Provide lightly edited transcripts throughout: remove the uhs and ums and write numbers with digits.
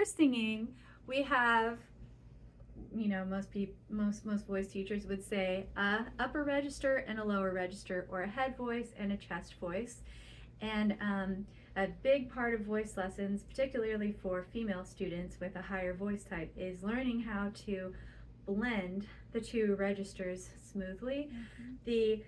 we're singing, we have, most voice teachers would say a upper register and a lower register, or a head voice and a chest voice. And a big part of voice lessons, particularly for female students with a higher voice type, is learning how to blend the two registers smoothly. The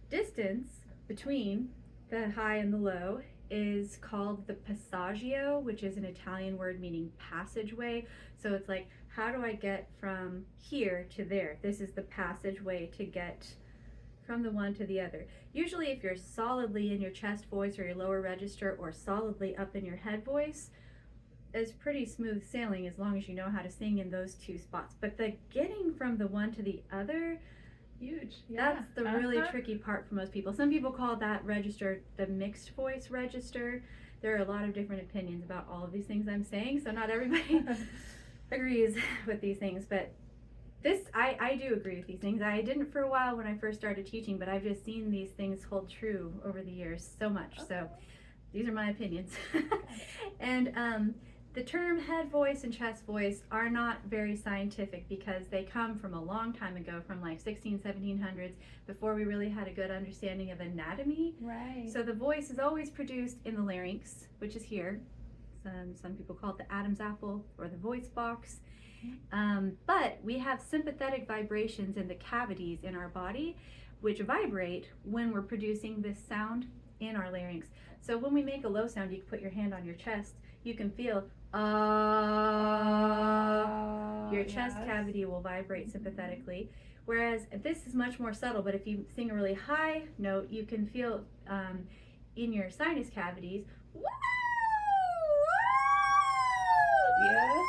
distance between the high and the low is called the passaggio, which is an Italian word meaning passageway. So it's like, how do I get from here to there? This is the passageway to get from the one to the other. Usually if you're solidly in your chest voice or your lower register, or solidly up in your head voice, it's pretty smooth sailing as long as you know how to sing in those two spots. But the getting from the one to the other, huge. Yeah. That's the really tricky part for most people. Some people call that register the mixed voice register. There are a lot of different opinions about all of these things I'm saying, so not everybody agrees with these things, but I do agree with these things. I didn't for a while when I first started teaching, but I've just seen these things hold true over the years so much. Okay. So these are my opinions. And the term head voice and chest voice are not very scientific, because they come from a long time ago, from like 1700s, before we really had a good understanding of anatomy. Right. So the voice is always produced in the larynx, which is here. Some people call it the Adam's apple or the voice box. But we have sympathetic vibrations in the cavities in our body, which vibrate when we're producing this sound in our larynx. So when we make a low sound, you can put your hand on your chest, you can feel your chest cavity will vibrate sympathetically. Whereas this is much more subtle, but if you sing a really high note, you can feel in your sinus cavities, yes,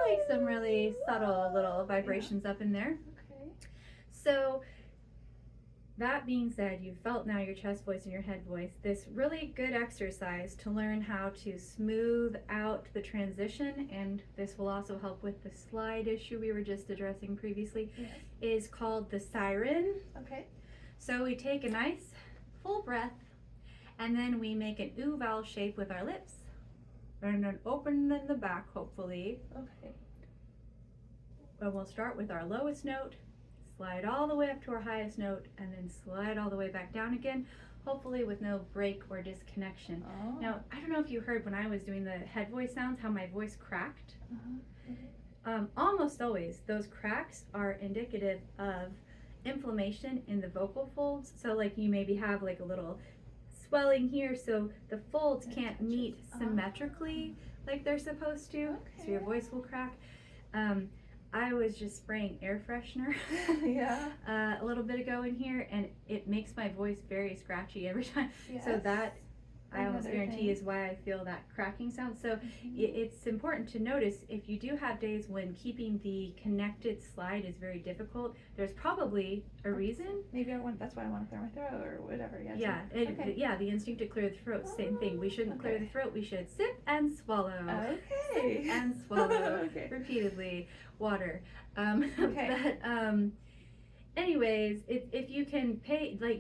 like some really subtle little vibrations up in there. Okay. So that being said, you've felt now your chest voice and your head voice. This really good exercise to learn how to smooth out the transition, and this will also help with the slide issue we were just addressing previously, Yes. is called the siren. Okay. So we take a nice full breath, and then we make an ooh vowel shape with our lips, and then open in the back, hopefully. Okay. And we'll start with our lowest note, slide all the way up to our highest note, and then slide all the way back down again, hopefully with no break or disconnection. Oh. Now, I don't know if you heard when I was doing the head voice sounds how my voice cracked. Almost always those cracks are indicative of inflammation in the vocal folds. So like you maybe have like a little swelling here, so the folds can't meet symmetrically like they're supposed to, so your voice will crack. I was just spraying air freshener a little bit ago in here, and it makes my voice very scratchy every time. Yes. So that I almost guarantee is why I feel that cracking sound. So it's important to notice if you do have days when keeping the connected slide is very difficult, there's probably a reason. Maybe that's why I want to clear my throat or whatever. Yeah, the instinct to clear the throat, same thing. We shouldn't clear the throat, we should sip and swallow. Okay. Sip and swallow repeatedly. Water. Anyways, if you can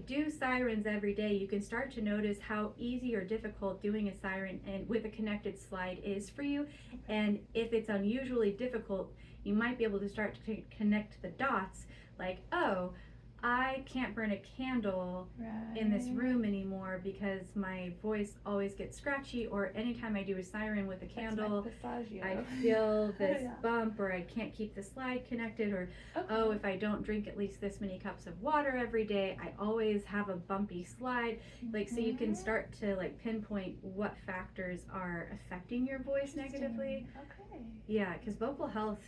do sirens every day, you can start to notice how easy or difficult doing a siren and with a connected slide is for you. And if it's unusually difficult, you might be able to start to connect the dots, like, oh, I can't burn a candle in this room anymore because my voice always gets scratchy, or anytime I do a siren with a candle, I feel this bump, or I can't keep the slide connected, or oh, if I don't drink at least this many cups of water every day, I always have a bumpy slide. So you can start to pinpoint what factors are affecting your voice negatively. Yeah, because vocal health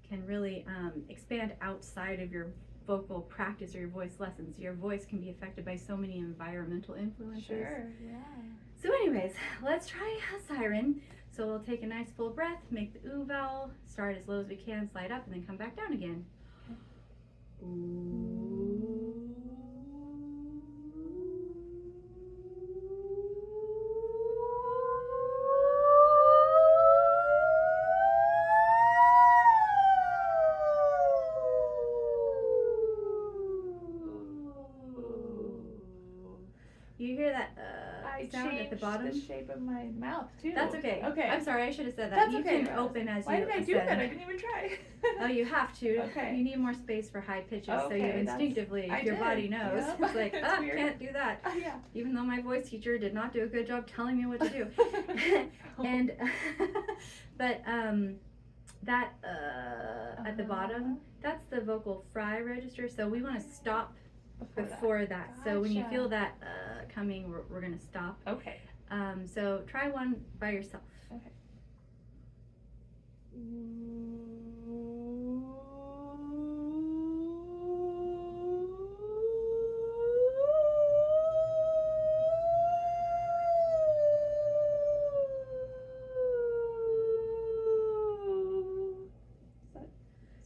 can really expand outside of your vocal practice or your voice lessons. Your voice can be affected by so many environmental influences. Sure, yeah. So anyways, let's try a siren. So we'll take a nice full breath, make the ooh vowel, start as low as we can, slide up, and then come back down again. Ooh. You hear that sound at the bottom. the shape of my mouth too. That's okay. Okay. I'm sorry, I should have said that. That's You okay. can open as Why you did I do ascend. that? I didn't even try. Oh, you have to. Okay. You need more space for high pitches, so you Okay, that's- instinctively, I your did. body knows. Yep. It's like, It's weird. can't do that. Yeah. Even though my voice teacher did not do a good job telling me what to do. And, but, that, at the bottom, that's the vocal fry register, so we want to stop before that. So when you Gotcha. feel that, coming, we're going to stop. Okay. So try one by yourself. Okay.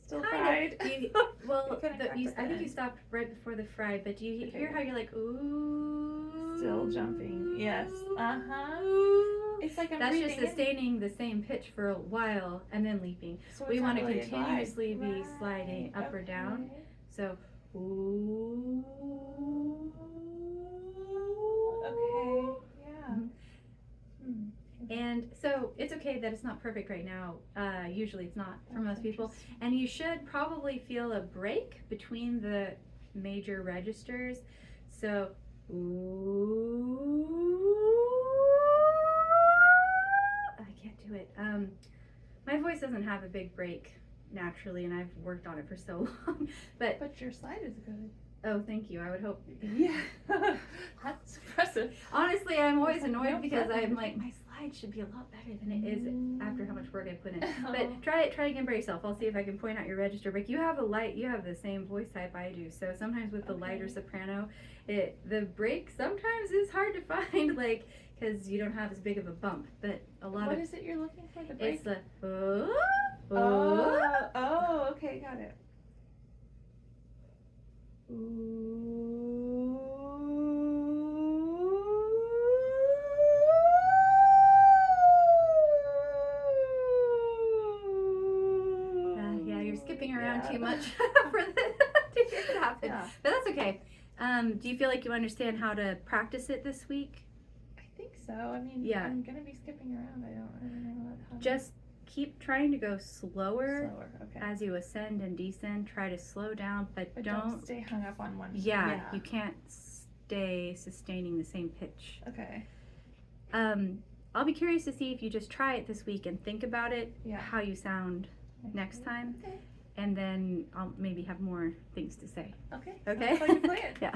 Still fried. Do you, well, You kinda cracked at I the think you end. stopped right before the fry, but do you Okay. hear how you're like, ooh? Still jumping. Yes. Uh-huh. Ooh. It's like I'm That's breathing just in. sustaining the same pitch for a while and then leaping. So We it's want not to really a glide. continuously be sliding Right, up or down. okay. So, ooh. Okay, yeah. Mhm. Hmm. And so it's okay that it's not perfect right now. Usually it's not for That's most people. interesting. And you should probably feel a break between the major registers. So, ooh. I can't do it. My voice doesn't have a big break naturally, and I've worked on it for so long. But your slide is good. oh, thank you. I would hope. Yeah. That's impressive. Honestly, I'm always It's like, annoyed no because problem. I'm like, my slide should be a lot better than it is after how much work I put in. Oh. But try again by yourself. I'll see if I can point out your register. But you have you have the same voice type I do. So sometimes with the lighter Okay. soprano, the break sometimes is hard to find, like, because you don't have as big of a bump. But a lot What of is it you're looking for? The break? it's the Oh, okay, got it. yeah, you're skipping around Yeah. too much for the to hear it happen. Yeah. But that's okay. Do you feel like you understand how to practice it this week? I think so. I mean, Yeah. I'm gonna be skipping around. I don't really know how to. Just keep trying to go slower slower. Okay. as you ascend and descend. Try to slow down, but But don't. don't stay hung up on one. Yeah, you can't stay sustaining the same pitch. Okay. I'll be curious to see if you just try it this week and think about it, Yeah. how you sound next time, Okay. and then I'll maybe have more things to say. Okay. Okay? Sounds like a plan. Yeah.